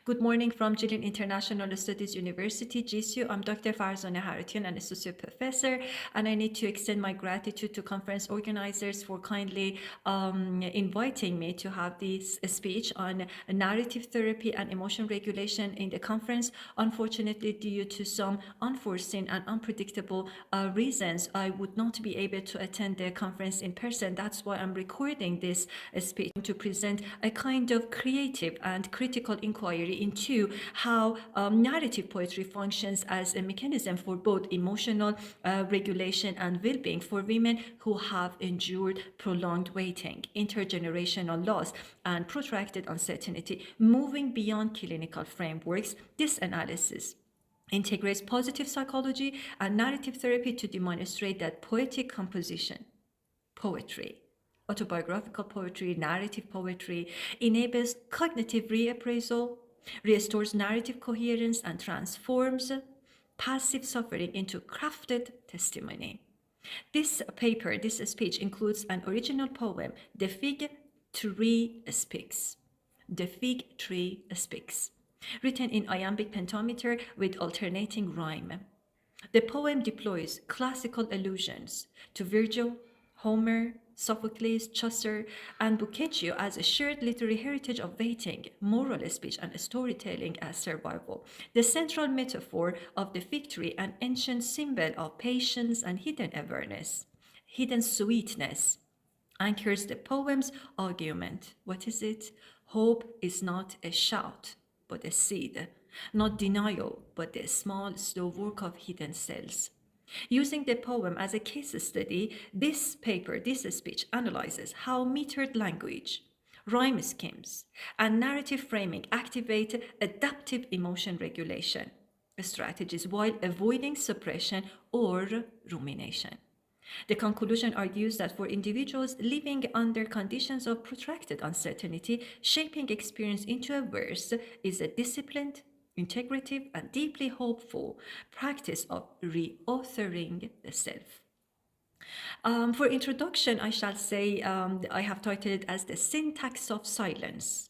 Good morning from Jilin International Studies University, GSU. I'm Dr. Farzaneh Haratian, an associate professor, and I need to extend my gratitude to conference organizers for kindly inviting me to have this speech on narrative therapy and emotion regulation in the conference. Unfortunately, due to some unforeseen and unpredictable reasons, I would not be able to attend the conference in person. That's why I'm recording this speech to present a kind of creative and critical inquiry into how narrative poetry functions as a mechanism for both emotional regulation and well-being for women who have endured prolonged waiting, intergenerational loss, and protracted uncertainty. Moving beyond clinical frameworks, this analysis integrates positive psychology and narrative therapy to demonstrate that poetic composition, poetry, autobiographical poetry, narrative poetry, enables cognitive reappraisal, restores narrative coherence, and transforms passive suffering into crafted testimony. This speech includes an original poem, The Fig Tree Speaks. The Fig Tree Speaks, written in iambic pentameter with alternating rhyme. The poem deploys classical allusions to Virgil, Homer, Sophocles, Chaucer, and Boccaccio as a shared literary heritage of waiting, moral speech, and storytelling as survival. The central metaphor of the fig tree, an ancient symbol of patience and hidden awareness, hidden sweetness, anchors the poem's argument. What is it? Hope is not a shout, but a seed, not denial, but the small, slow work of hidden cells. Using the poem as a case study, this speech analyzes how metered language, rhyme schemes, and narrative framing activate adaptive emotion regulation strategies while avoiding suppression or rumination. The conclusion argues that for individuals living under conditions of protracted uncertainty, shaping experience into a verse is a disciplined, integrative, and deeply hopeful practice of reauthoring the self. For introduction, I shall say I have titled it as the syntax of silence.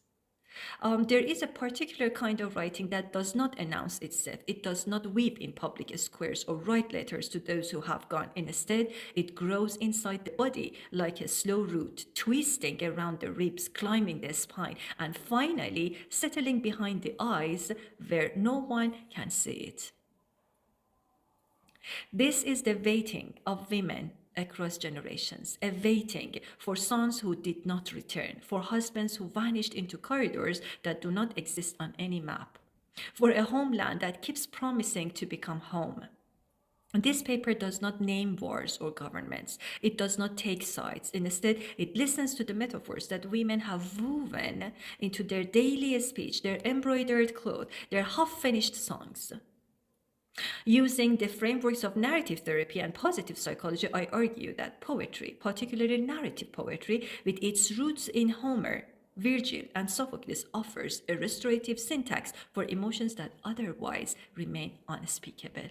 There is a particular kind of writing that does not announce itself. It does not weep in public squares or write letters to those who have gone. Instead, it grows inside the body like a slow root, twisting around the ribs, climbing the spine, and finally settling behind the eyes where no one can see it. This is the waiting of women across generations, a waiting for sons who did not return, for husbands who vanished into corridors that do not exist on any map, for a homeland that keeps promising to become home. This paper does not name wars or governments. It does not take sides. Instead, it listens to the metaphors that women have woven into their daily speech, their embroidered clothes, their half-finished songs. Using the frameworks of narrative therapy and positive psychology, I argue that poetry, particularly narrative poetry, with its roots in Homer, Virgil, and Sophocles, offers a restorative syntax for emotions that otherwise remain unspeakable.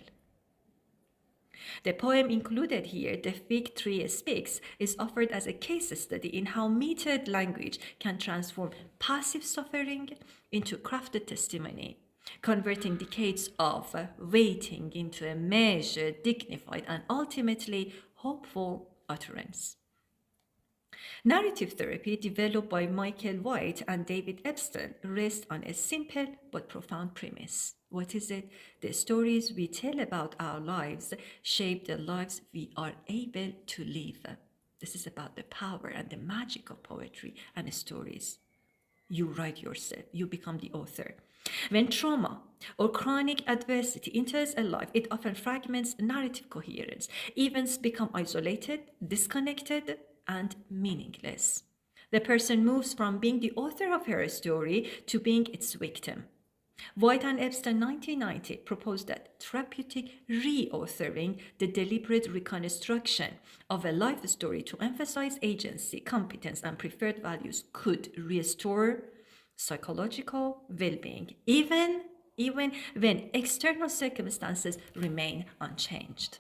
The poem included here, The Fig Tree Speaks, is offered as a case study in how metered language can transform passive suffering into crafted testimony, converting decades of waiting into a measured, dignified, and ultimately hopeful utterance. Narrative therapy, developed by Michael White and David Epstein, rests on a simple but profound premise. What is it? The stories we tell about our lives shape the lives we are able to live. This is about the power and the magic of poetry and stories. You write yourself, you become the author. When trauma or chronic adversity enters a life, it often fragments narrative coherence. Events become isolated, disconnected, and meaningless. The person moves from being the author of her story to being its victim. White and Epstein 1990 proposed that therapeutic reauthoring, the deliberate reconstruction of a life story to emphasize agency, competence, and preferred values, could restore psychological well-being, even when external circumstances remain unchanged.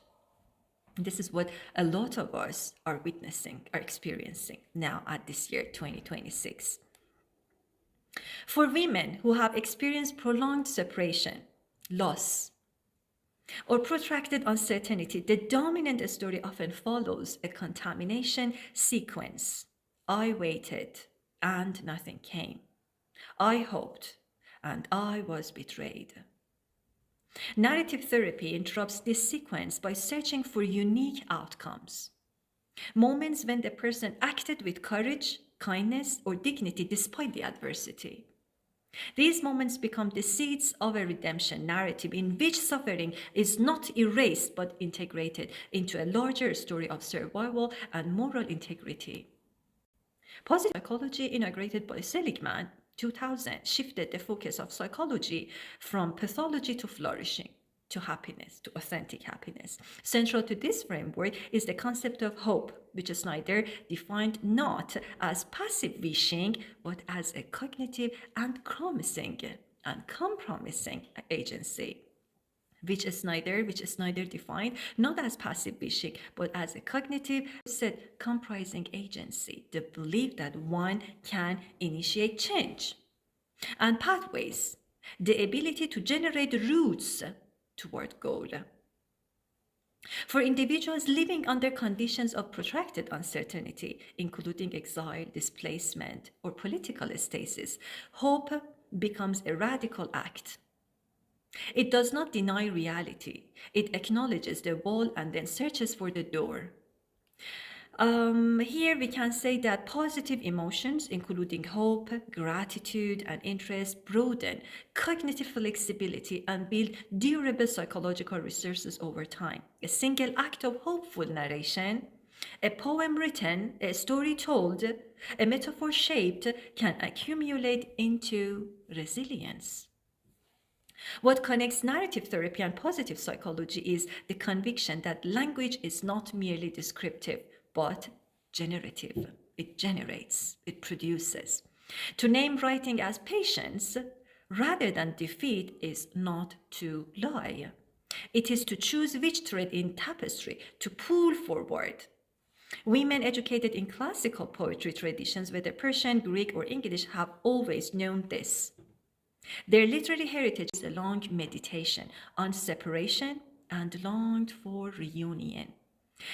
This is what a lot of us are witnessing, are experiencing now at this year 2026. For women who have experienced prolonged separation, loss, or protracted uncertainty, the dominant story often follows a contamination sequence. I waited and nothing came. I hoped and I was betrayed. Narrative therapy interrupts this sequence by searching for unique outcomes. Moments when the person acted with courage, kindness, or dignity despite the adversity. These moments become the seeds of a redemption narrative in which suffering is not erased but integrated into a larger story of survival and moral integrity. Positive psychology, inaugurated by Seligman, 2000, shifted the focus of psychology from pathology to flourishing, to happiness, to authentic happiness. Central to this framework is the concept of hope, which Snyder defined not as passive wishing, but as a cognitive and compromising agency. Which Snyder defined not as passive wishing, but as a cognitive, said comprising agency, the belief that one can initiate change. And pathways, the ability to generate routes toward goal. For individuals living under conditions of protracted uncertainty, including exile, displacement, or political stasis, hope becomes a radical act. It does not deny reality. It acknowledges the wall and then searches for the door. Here we can say that positive emotions, including hope, gratitude, and interest, broaden cognitive flexibility and build durable psychological resources over time. A single act of hopeful narration, a poem written, a story told, a metaphor shaped can accumulate into resilience. What connects narrative therapy and positive psychology is the conviction that language is not merely descriptive, but generative. It generates, it produces. To name writing as patience rather than defeat is not to lie. It is to choose which thread in tapestry to pull forward. Women educated in classical poetry traditions, whether Persian, Greek, or English, have always known this. Their literary heritage is a long meditation on separation and longed for reunion.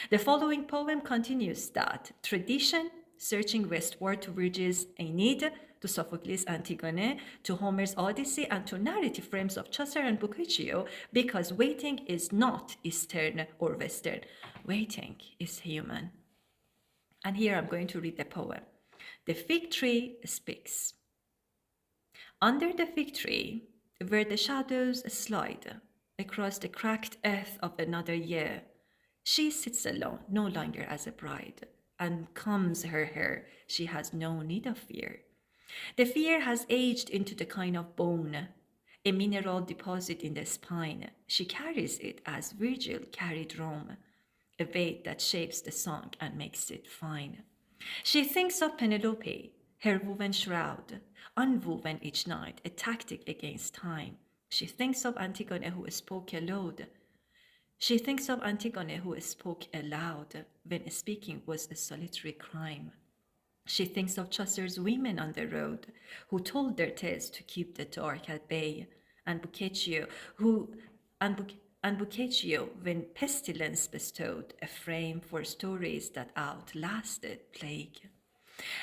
The following poem continues that tradition, searching westward to Virgil's Aeneid, to Sophocles' Antigone, to Homer's Odyssey, and to narrative frames of Chaucer and Boccaccio, because waiting is not Eastern or Western. Waiting is human. And here I'm going to read the poem. The fig tree speaks. Under the fig tree, where the shadows slide across the cracked earth of another year, she sits alone, no longer as a bride, and combs her hair. She has no need of fear. The fear has aged into the kind of bone, a mineral deposit in the spine. She carries it as Virgil carried Rome, a weight that shapes the song and makes it fine. She thinks of Penelope, her woven shroud, unwoven each night, a tactic against time. She thinks of Antigone who spoke aloud. She thinks of Antigone who spoke aloud when speaking was a solitary crime. She thinks of Chaucer's women on the road who told their tales to keep the dark at bay, and Boccaccio when pestilence bestowed a frame for stories that outlasted plague.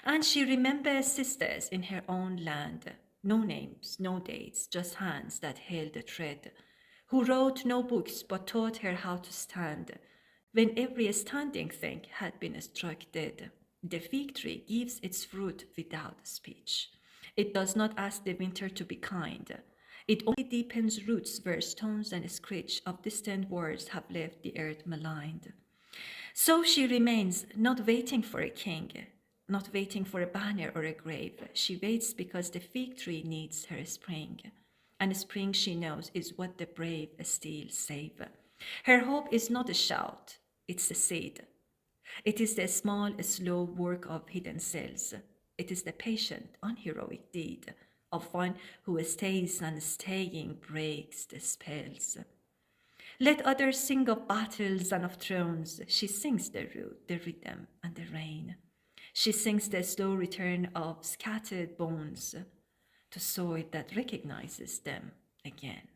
And she remembers sisters in her own land, no names, no dates, just hands that held the thread, who wrote no books but taught her how to stand, when every standing thing had been struck dead. The fig tree gives its fruit without speech. It does not ask the winter to be kind. It only deepens roots where stones and screech of distant words have left the earth maligned. So she remains, not waiting for a king, not waiting for a banner or a grave. She waits because the fig tree needs her spring. And spring, she knows, is what the brave still save. Her hope is not a shout, it's a seed. It is the small, slow work of hidden cells. It is the patient, unheroic deed of one who stays and staying breaks the spells. Let others sing of battles and of thrones. She sings the root, the rhythm, and the rain. She sings the slow return of scattered bones. to soil that recognizes them again.